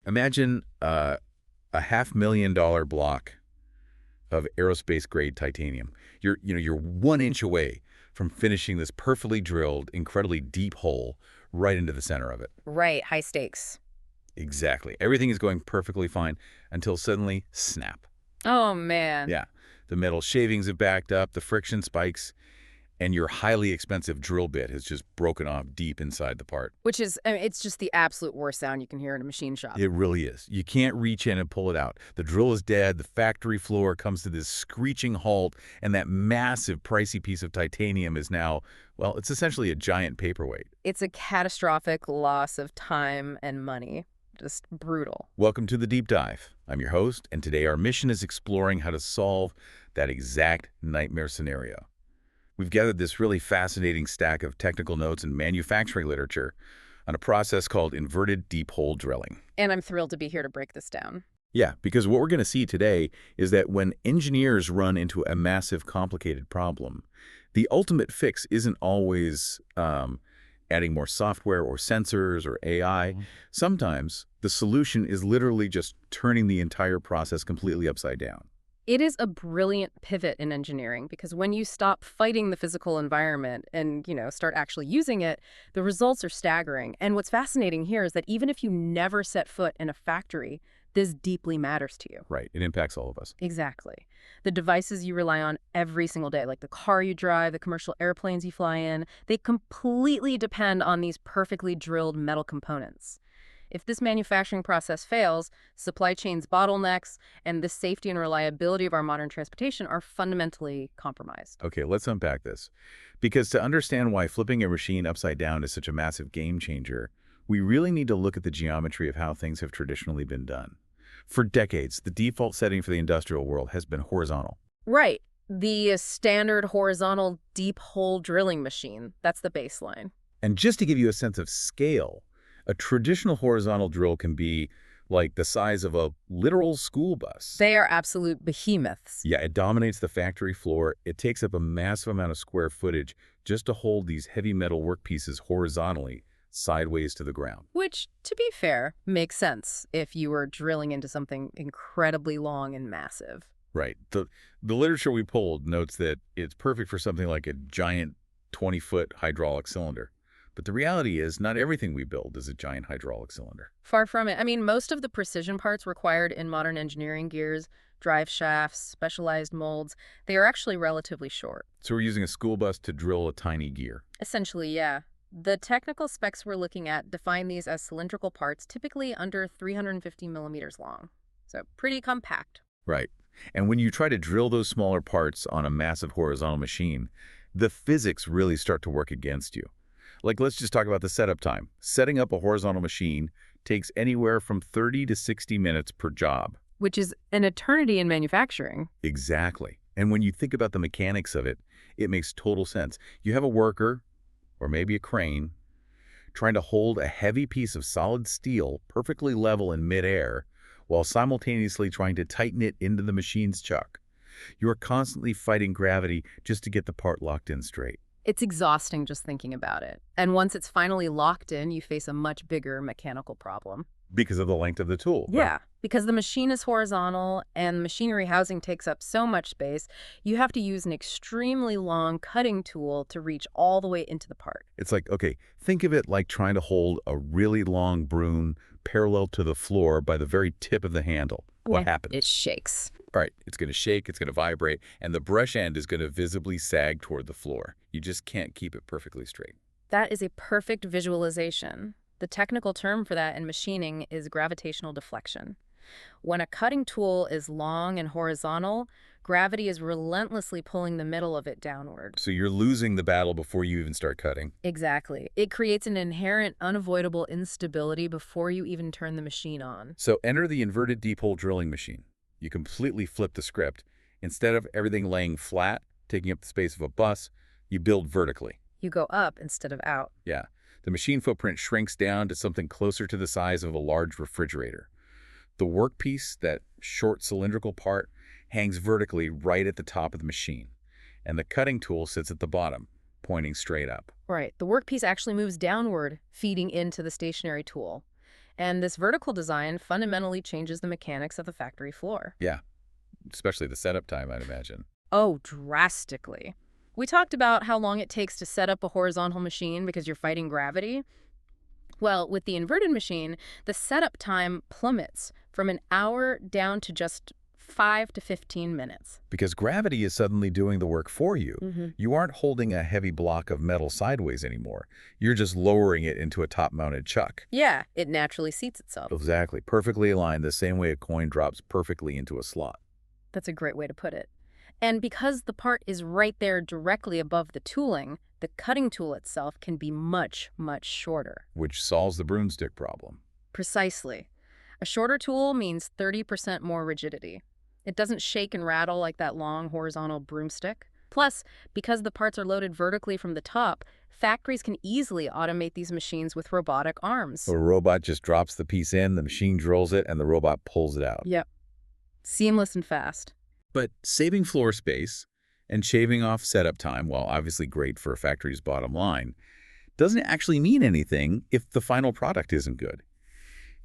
Imagine a $500,000 block of aerospace-grade titanium. You're 1 inch away from finishing this perfectly drilled, incredibly deep hole right into the center of it. Right, high stakes. Exactly. Everything is going perfectly fine until suddenly, snap. Oh, man. Yeah. The metal shavings have backed up, the friction spikes, and your highly expensive drill bit has just broken off deep inside the part. Which is, I mean, it's just the absolute worst sound you can hear in a machine shop. It really is. You can't reach in and pull it out. The drill is dead, the factory floor comes to this screeching halt, and that massive, pricey piece of titanium is now, well, it's essentially a giant paperweight. It's a catastrophic loss of time and money. Just brutal. Welcome to the Deep Dive. I'm your host, and today our mission is exploring how to solve that exact nightmare scenario. We've gathered this really fascinating stack of technical notes and manufacturing literature on a process called inverted deep hole drilling. And I'm thrilled to be here to break this down. Yeah, because what we're going to see today is that when engineers run into a massive, complicated problem, the ultimate fix isn't always adding more software or sensors or AI. Sometimes the solution is literally just turning the entire process completely upside down. It is a brilliant pivot in engineering because when you stop fighting the physical environment and, start actually using it, the results are staggering. And what's fascinating here is that even if you never set foot in a factory, this deeply matters to you. Right. It impacts all of us. Exactly. The devices you rely on every single day, like the car you drive, the commercial airplanes you fly in, they completely depend on these perfectly drilled metal components. If this manufacturing process fails, supply chains bottlenecks, and the safety and reliability of our modern transportation are fundamentally compromised. Okay, let's unpack this. Because to understand why flipping a machine upside down is such a massive game changer, we really need to look at the geometry of how things have traditionally been done. For decades, the default setting for the industrial world has been horizontal. Right. The standard horizontal deep hole drilling machine. That's the baseline. And just to give you a sense of scale, a traditional horizontal drill can be like the size of a literal school bus. They are absolute behemoths. Yeah, it dominates the factory floor. It takes up a massive amount of square footage just to hold these heavy metal workpieces horizontally, sideways to the ground. Which, to be fair, makes sense if you were drilling into something incredibly long and massive. Right. The literature we pulled notes that it's perfect for something like a giant 20-foot hydraulic cylinder. But the reality is not everything we build is a giant hydraulic cylinder. Far from it. I mean, most of the precision parts required in modern engineering gears, drive shafts, specialized molds, they are actually relatively short. So we're using a school bus to drill a tiny gear. Essentially, yeah. The technical specs we're looking at define these as cylindrical parts, typically under 350 millimeters long. So pretty compact. Right. And when you try to drill those smaller parts on a massive horizontal machine, the physics really start to work against you. Like, let's just talk about the setup time. Setting up a horizontal machine takes anywhere from 30 to 60 minutes per job. Which is an eternity in manufacturing. Exactly. And when you think about the mechanics of it, it makes total sense. You have a worker, or maybe a crane, trying to hold a heavy piece of solid steel perfectly level in midair while simultaneously trying to tighten it into the machine's chuck. You are constantly fighting gravity just to get the part locked in straight. It's exhausting just thinking about it. And once it's finally locked in, you face a much bigger mechanical problem. Because of the length of the tool. Yeah, Right? because the machine is horizontal and machinery housing takes up so much space, you have to use an extremely long cutting tool to reach all the way into the part. It's like, okay, think of it like trying to hold a really long broom parallel to the floor by the very tip of the handle. What happens? It shakes. Right. It's going to shake, it's going to vibrate, and the brush end is going to visibly sag toward the floor. You just can't keep it perfectly straight. That is a perfect visualization. The technical term for that in machining is gravitational deflection. When a cutting tool is long and horizontal, gravity is relentlessly pulling the middle of it downward. So you're losing the battle before you even start cutting. Exactly. It creates an inherent, unavoidable instability before you even turn the machine on. So enter the inverted deep hole drilling machine. You completely flip the script. Instead of everything laying flat, taking up the space of a bus, you build vertically. You go up instead of out. Yeah. The machine footprint shrinks down to something closer to the size of a large refrigerator. The workpiece, that short cylindrical part, hangs vertically right at the top of the machine, and the cutting tool sits at the bottom, pointing straight up. Right. The workpiece actually moves downward, feeding into the stationary tool. And this vertical design fundamentally changes the mechanics of the factory floor. Yeah, especially the setup time, I'd imagine. Oh, drastically. We talked about how long it takes to set up a horizontal machine because you're fighting gravity. Well, with the inverted machine, the setup time plummets from an hour down to just 5 to 15 minutes. Because gravity is suddenly doing the work for you. Hmm. You aren't holding a heavy block of metal sideways anymore. You're just lowering it into a top-mounted chuck. Yeah, it naturally seats itself. Exactly. Perfectly aligned the same way a coin drops perfectly into a slot. That's a great way to put it. And because the part is right there directly above the tooling, the cutting tool itself can be much, much shorter. Which solves the broomstick problem. Precisely. A shorter tool means 30% more rigidity. It doesn't shake and rattle like that long horizontal broomstick. Plus, because the parts are loaded vertically from the top, factories can easily automate these machines with robotic arms. So a robot just drops the piece in, the machine drills it, and the robot pulls it out. Yep. Seamless and fast. But saving floor space and shaving off setup time, while obviously great for a factory's bottom line, doesn't actually mean anything if the final product isn't good.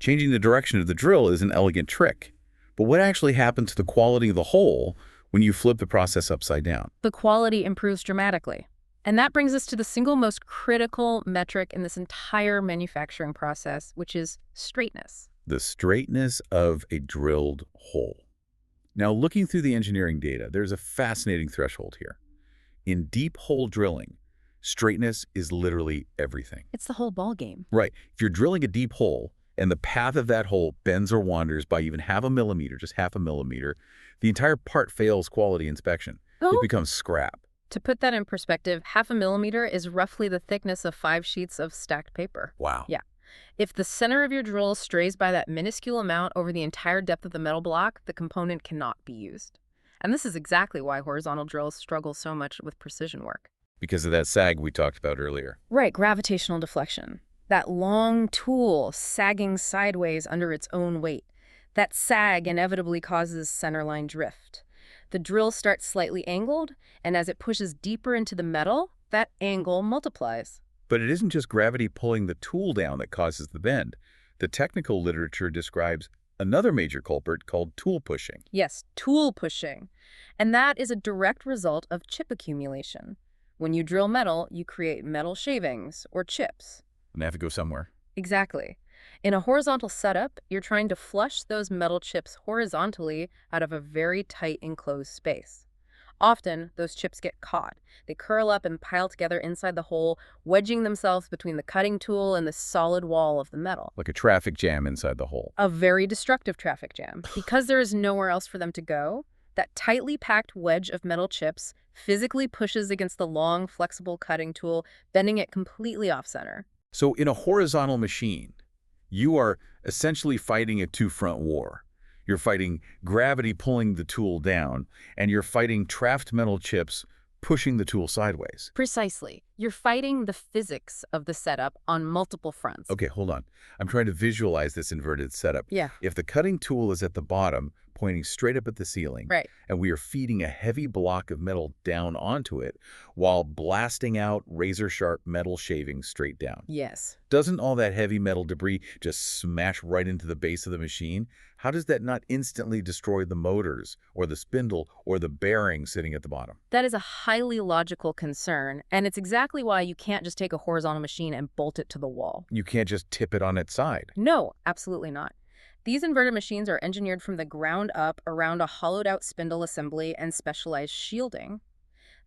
Changing the direction of the drill is an elegant trick. But what actually happens to the quality of the hole when you flip the process upside down? The quality improves dramatically. And that brings us to the single most critical metric in this entire manufacturing process, which is straightness. The straightness of a drilled hole. Now, looking through the engineering data, there's a fascinating threshold here. In deep hole drilling, straightness is literally everything. It's the whole ballgame. Right. If you're drilling a deep hole and the path of that hole bends or wanders by even half a millimeter, just half a millimeter, the entire part fails quality inspection. It becomes scrap. To put that in perspective, half a millimeter is roughly the thickness of 5 sheets of stacked paper. Wow. Yeah. If the center of your drill strays by that minuscule amount over the entire depth of the metal block, the component cannot be used. And this is exactly why horizontal drills struggle so much with precision work. Because of that sag we talked about earlier. Right, gravitational deflection. That long tool sagging sideways under its own weight. That sag inevitably causes centerline drift. The drill starts slightly angled, and as it pushes deeper into the metal, that angle multiplies. But it isn't just gravity pulling the tool down that causes the bend. The technical literature describes another major culprit called tool pushing. Yes, tool pushing. And that is a direct result of chip accumulation. When you drill metal, you create metal shavings, or chips. And they have to go somewhere. Exactly. In a horizontal setup, you're trying to flush those metal chips horizontally out of a very tight enclosed space. Often, those chips get caught. They curl up and pile together inside the hole, wedging themselves between the cutting tool and the solid wall of the metal. Like a traffic jam inside the hole. A very destructive traffic jam. Because there is nowhere else for them to go, that tightly packed wedge of metal chips physically pushes against the long, flexible cutting tool, bending it completely off-center. So in a horizontal machine, you are essentially fighting a two-front war. You're fighting gravity pulling the tool down, and you're fighting trapped metal chips pushing the tool sideways. Precisely. You're fighting the physics of the setup on multiple fronts. Okay, hold on. I'm trying to visualize this inverted setup. Yeah. If the cutting tool is at the bottom, pointing straight up at the ceiling, Right. and we are feeding a heavy block of metal down onto it while blasting out razor-sharp metal shavings straight down. Yes. Doesn't all that heavy metal debris just smash right into the base of the machine? How does that not instantly destroy the motors or the spindle or the bearing sitting at the bottom? That is a highly logical concern, and it's exactly why you can't just take a horizontal machine and bolt it to the wall. You can't just tip it on its side. No, absolutely not. These inverted machines are engineered from the ground up around a hollowed-out spindle assembly and specialized shielding.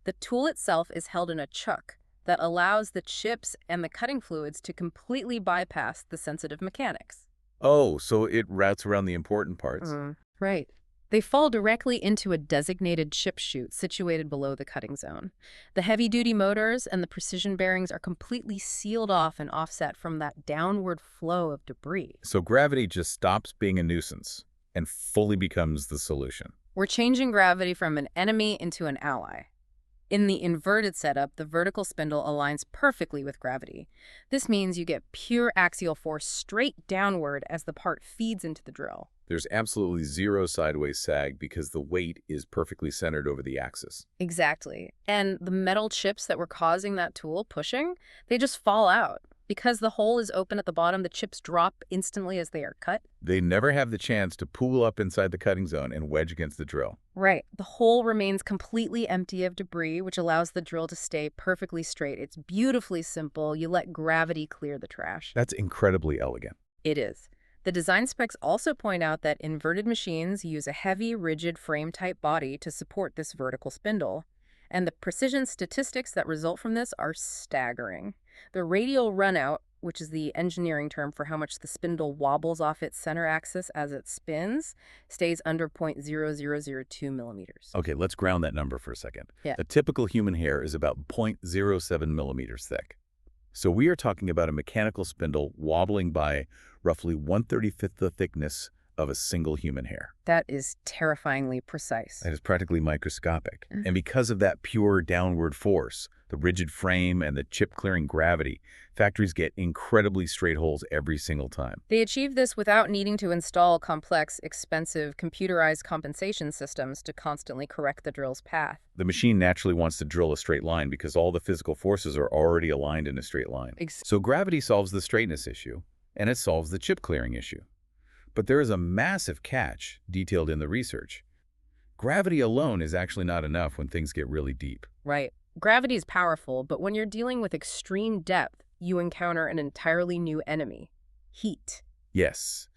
The tool itself is held in a chuck that allows the chips and the cutting fluids to completely bypass the sensitive mechanics. Oh, so it routes around the important parts. Right. They fall directly into a designated chip chute situated below the cutting zone. The heavy-duty motors and the precision bearings are completely sealed off and offset from that downward flow of debris. So gravity just stops being a nuisance and fully becomes the solution. We're changing gravity from an enemy into an ally. In the inverted setup, the vertical spindle aligns perfectly with gravity. This means you get pure axial force straight downward as the part feeds into the drill. There's absolutely zero sideways sag because the weight is perfectly centered over the axis. Exactly. And the metal chips that were causing that tool pushing, they just fall out. Because the hole is open at the bottom, the chips drop instantly as they are cut. They never have the chance to pool up inside the cutting zone and wedge against the drill. Right. The hole remains completely empty of debris, which allows the drill to stay perfectly straight. It's beautifully simple. You let gravity clear the trash. That's incredibly elegant. It is. The design specs also point out that inverted machines use a heavy, rigid frame-type body to support this vertical spindle. And the precision statistics that result from this are staggering. The radial runout, which is the engineering term for how much the spindle wobbles off its center axis as it spins, stays under 0.0002 millimeters. Okay, let's ground that number for a second. Yeah. A typical human hair is about 0.07 millimeters thick. So we are talking about a mechanical spindle wobbling by roughly 1/35th the thickness of a single human hair. That is terrifyingly precise. That is practically microscopic. And because of that pure downward force, the rigid frame and the chip-clearing gravity, factories get incredibly straight holes every single time. They achieve this without needing to install complex, expensive, computerized compensation systems to constantly correct the drill's path. The machine naturally wants to drill a straight line because all the physical forces are already aligned in a straight line. So gravity solves the straightness issue, and it solves the chip-clearing issue. But there is a massive catch detailed in the research. Gravity alone is actually not enough when things get really deep. Right. Gravity is powerful, but when you're dealing with extreme depth, you encounter an entirely new enemy: heat. Yes.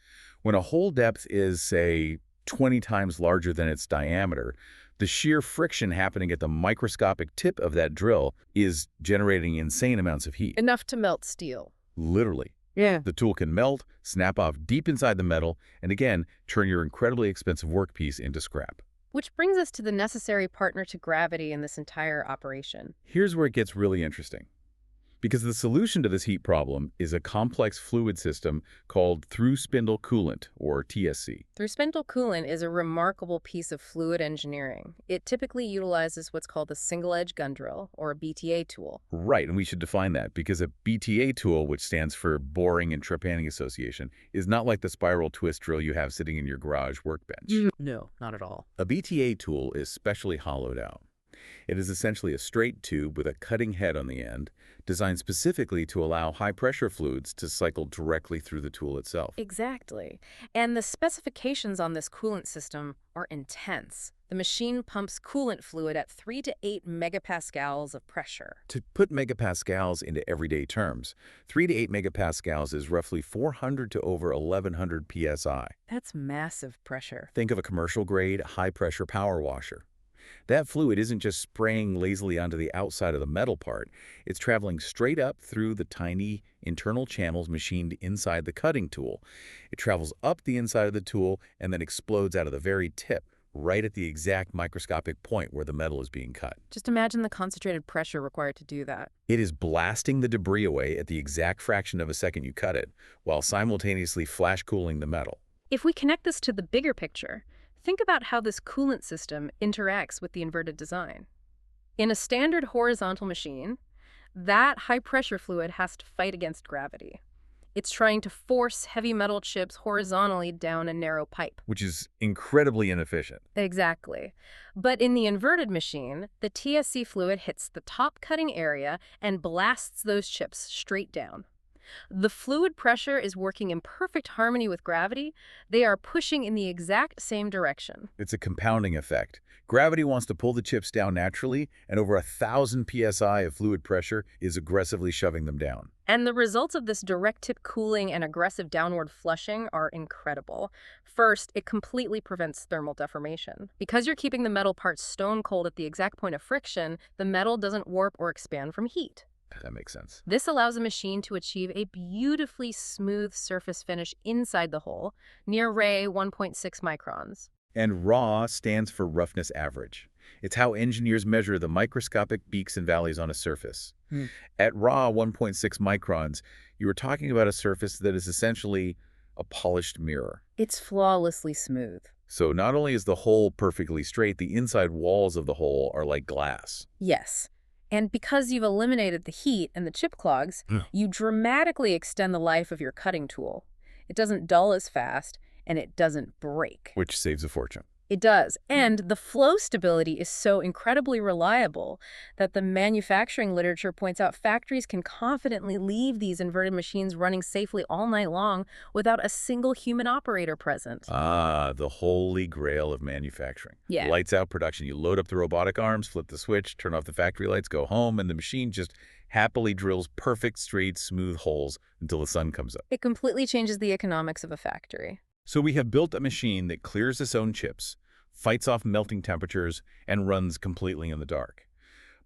When a hole depth is, say, 20 times larger than its diameter, the sheer friction happening at the microscopic tip of that drill is generating insane amounts of heat. Enough to melt steel. Literally. Yeah. The tool can melt, snap off deep inside the metal, and again, turn your incredibly expensive workpiece into scrap. Which brings us to the necessary partner to gravity in this entire operation. Here's where it gets really interesting. Because the solution to this heat problem is a complex fluid system called through-spindle coolant, or TSC. Through-spindle coolant is a remarkable piece of fluid engineering. It typically utilizes what's called a single-edge gun drill, or a BTA tool. Right, and we should define that, because a BTA tool, which stands for Boring and Trepanning Association, is not like the spiral twist drill you have sitting in your garage workbench. No, not at all. A BTA tool is specially hollowed out. It is essentially a straight tube with a cutting head on the end, designed specifically to allow high-pressure fluids to cycle directly through the tool itself. Exactly. And the specifications on this coolant system are intense. The machine pumps coolant fluid at 3 to 8 megapascals of pressure. To put megapascals into everyday terms, 3 to 8 megapascals is roughly 400 to over 1100 psi. That's massive pressure. Think of a commercial-grade, high-pressure power washer. That fluid isn't just spraying lazily onto the outside of the metal part. It's traveling straight up through the tiny internal channels machined inside the cutting tool. It travels up the inside of the tool and then explodes out of the very tip, right at the exact microscopic point where the metal is being cut. Just imagine the concentrated pressure required to do that. It is blasting the debris away at the exact fraction of a second you cut it, while simultaneously flash cooling the metal. If we connect this to the bigger picture, think about how this coolant system interacts with the inverted design. In a standard horizontal machine, that high-pressure fluid has to fight against gravity. It's trying to force heavy metal chips horizontally down a narrow pipe. Which is incredibly inefficient. Exactly. But in the inverted machine, the TSC fluid hits the top cutting area and blasts those chips straight down. The fluid pressure is working in perfect harmony with gravity. They are pushing in the exact same direction. It's a compounding effect. Gravity wants to pull the chips down naturally, and over 1,000 psi of fluid pressure is aggressively shoving them down. And the results of this direct tip cooling and aggressive downward flushing are incredible. First, it completely prevents thermal deformation. Because you're keeping the metal parts stone cold at the exact point of friction, the metal doesn't warp or expand from heat. That makes sense. This allows a machine to achieve a beautifully smooth surface finish inside the hole, near Ray 1.6 microns. And RAW stands for roughness average. It's how engineers measure the microscopic peaks and valleys on a surface. At RAW 1.6 microns, you are talking about a surface that is essentially a polished mirror. It's flawlessly smooth. So not only is the hole perfectly straight, the inside walls of the hole are like glass. Yes. And because you've eliminated the heat and the chip clogs, you dramatically extend the life of your cutting tool. It doesn't dull as fast, and it doesn't break. Which saves a fortune. It does. And the flow stability is so incredibly reliable that the manufacturing literature points out factories can confidently leave these inverted machines running safely all night long without a single human operator present. Ah, the holy grail of manufacturing. Yeah. Lights out production. You load up the robotic arms, flip the switch, turn off the factory lights, go home, and the machine just happily drills perfect, straight, smooth holes until the sun comes up. It completely changes the economics of a factory. So we have built a machine that clears its own chips, fights off melting temperatures, and runs completely in the dark.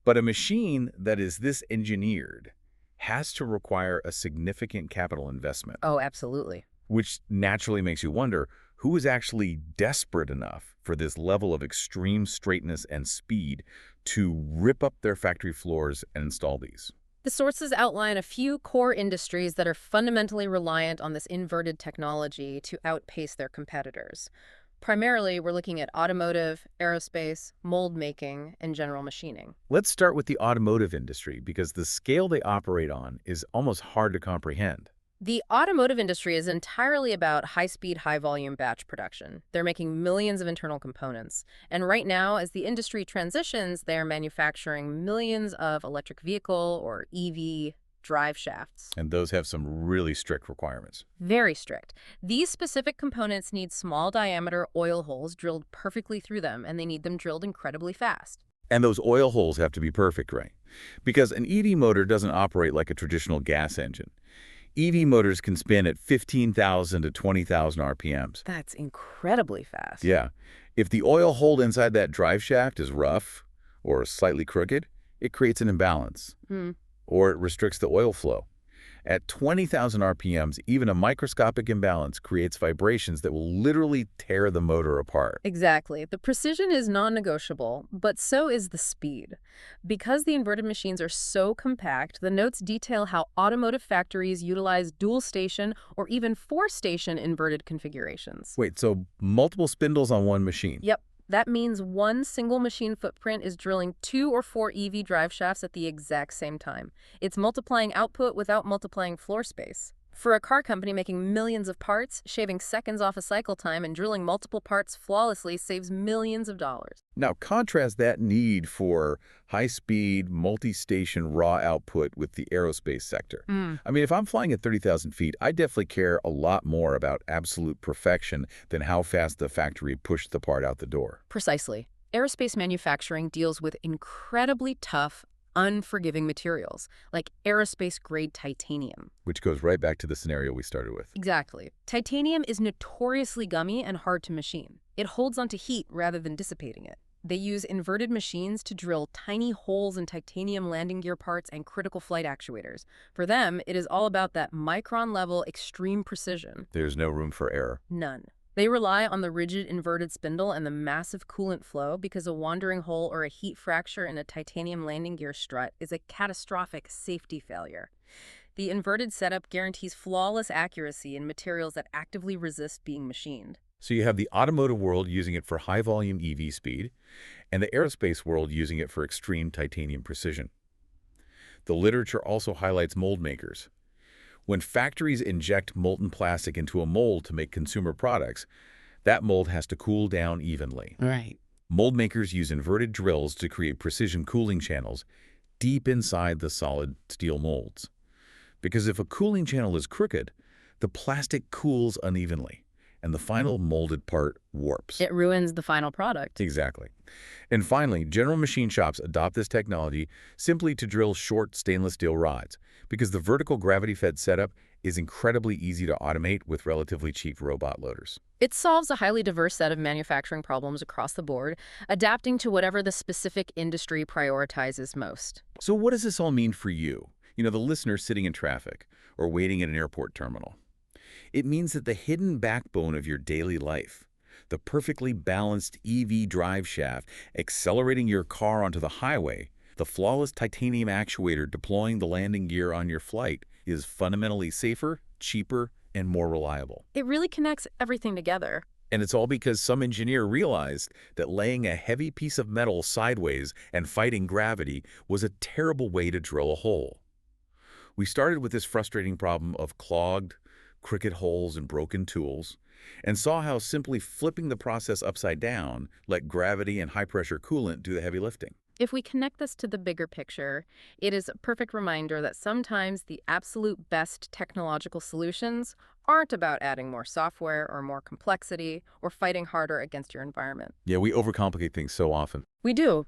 But a machine that is this engineered has to require a significant capital investment, Oh, absolutely. which naturally makes you wonder who is actually desperate enough for this level of extreme straightness and speed to rip up their factory floors and install these. The sources outline a few core industries that are fundamentally reliant on this inverted technology to outpace their competitors. Primarily, we're looking at automotive, aerospace, mold making, and general machining. Let's start with the automotive industry because the scale they operate on is almost hard to comprehend. The automotive industry is entirely about high-speed, high-volume batch production. They're making millions of internal components. And right now, as the industry transitions, they're manufacturing millions of electric vehicle or EV drive shafts. And those have some really strict requirements. Very strict. These specific components need small diameter oil holes drilled perfectly through them, and they need them drilled incredibly fast. And those oil holes have to be perfect, right? Because an EV motor doesn't operate like a traditional gas engine. EV motors can spin at 15,000 to 20,000 RPMs. That's incredibly fast. Yeah. If the oil hole inside that drive shaft is rough or slightly crooked, it creates an imbalance. Or it restricts the oil flow. At 20,000 RPMs, even a microscopic imbalance creates vibrations that will literally tear the motor apart. Exactly. The precision is non-negotiable, but so is the speed. Because the inverted machines are so compact, the notes detail how automotive factories utilize dual-station or even four-station inverted configurations. Wait, so multiple spindles on one machine? Yep. That means one single machine footprint is drilling 2 or 4 EV drive shafts at the exact same time. It's multiplying output without multiplying floor space. For a car company making millions of parts, shaving seconds off a cycle time and drilling multiple parts flawlessly saves millions of dollars. Now, contrast that need for high-speed, multi-station raw output with the aerospace sector. I mean, if I'm flying at 30,000 feet, I definitely care a lot more about absolute perfection than how fast the factory pushed the part out the door. Precisely. Aerospace manufacturing deals with incredibly tough, unforgiving materials, like aerospace-grade titanium. Which goes right back to the scenario we started with. Exactly. Titanium is notoriously gummy and hard to machine. It holds onto heat rather than dissipating it. They use inverted machines to drill tiny holes in titanium landing gear parts and critical flight actuators. For them, it is all about that micron-level extreme precision. There's no room for error. None. They rely on the rigid inverted spindle and the massive coolant flow because a wandering hole or a heat fracture in a titanium landing gear strut is a catastrophic safety failure. The inverted setup guarantees flawless accuracy in materials that actively resist being machined. So you have the automotive world using it for high-volume EV speed, and the aerospace world using it for extreme titanium precision. The literature also highlights mold makers. When factories inject molten plastic into a mold to make consumer products, that mold has to cool down evenly. Right. Mold makers use inverted drills to create precision cooling channels deep inside the solid steel molds. Because if a cooling channel is crooked, the plastic cools unevenly, and the final molded part warps. It ruins the final product. Exactly. And finally, general machine shops adopt this technology simply to drill short stainless steel rods, because the vertical gravity-fed setup is incredibly easy to automate with relatively cheap robot loaders. It solves a highly diverse set of manufacturing problems across the board, adapting to whatever the specific industry prioritizes most. So what does this all mean for you? You know, the listener sitting in traffic or waiting at an airport terminal. It means that the hidden backbone of your daily life, the perfectly balanced EV drive shaft accelerating your car onto the highway, the flawless titanium actuator deploying the landing gear on your flight, is fundamentally safer, cheaper, and more reliable. It really connects everything together. And it's all because some engineer realized that laying a heavy piece of metal sideways and fighting gravity was a terrible way to drill a hole. We started with this frustrating problem of clogged, crooked holes and broken tools, and saw how simply flipping the process upside down let gravity and high-pressure coolant do the heavy lifting. If we connect this to the bigger picture, it is a perfect reminder that sometimes the absolute best technological solutions aren't about adding more software or more complexity or fighting harder against your environment. Yeah, we overcomplicate things so often. We do.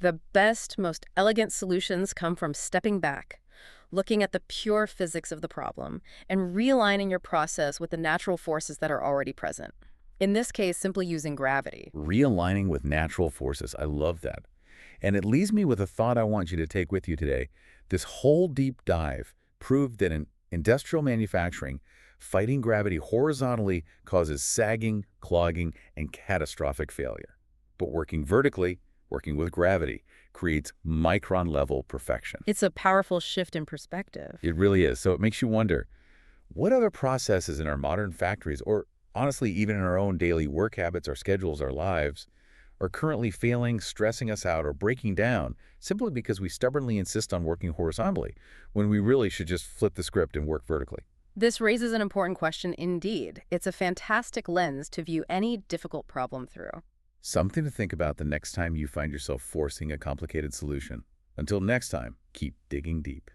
The best, most elegant solutions come from stepping back, looking at the pure physics of the problem, and realigning your process with the natural forces that are already present. In this case, simply using gravity. Realigning with natural forces. I love that. And it leaves me with a thought I want you to take with you today. This whole deep dive proved that in industrial manufacturing, fighting gravity horizontally causes sagging, clogging, and catastrophic failure. But working vertically, working with gravity, creates micron-level perfection. It's a powerful shift in perspective. It really is. So it makes you wonder, what other processes in our modern factories, or honestly, even in our own daily work habits, our schedules, our lives, are currently failing, stressing us out, or breaking down simply because we stubbornly insist on working horizontally, when we really should just flip the script and work vertically? This raises an important question indeed. It's a fantastic lens to view any difficult problem through. Something to think about the next time you find yourself forcing a complicated solution. Until next time, keep digging deep.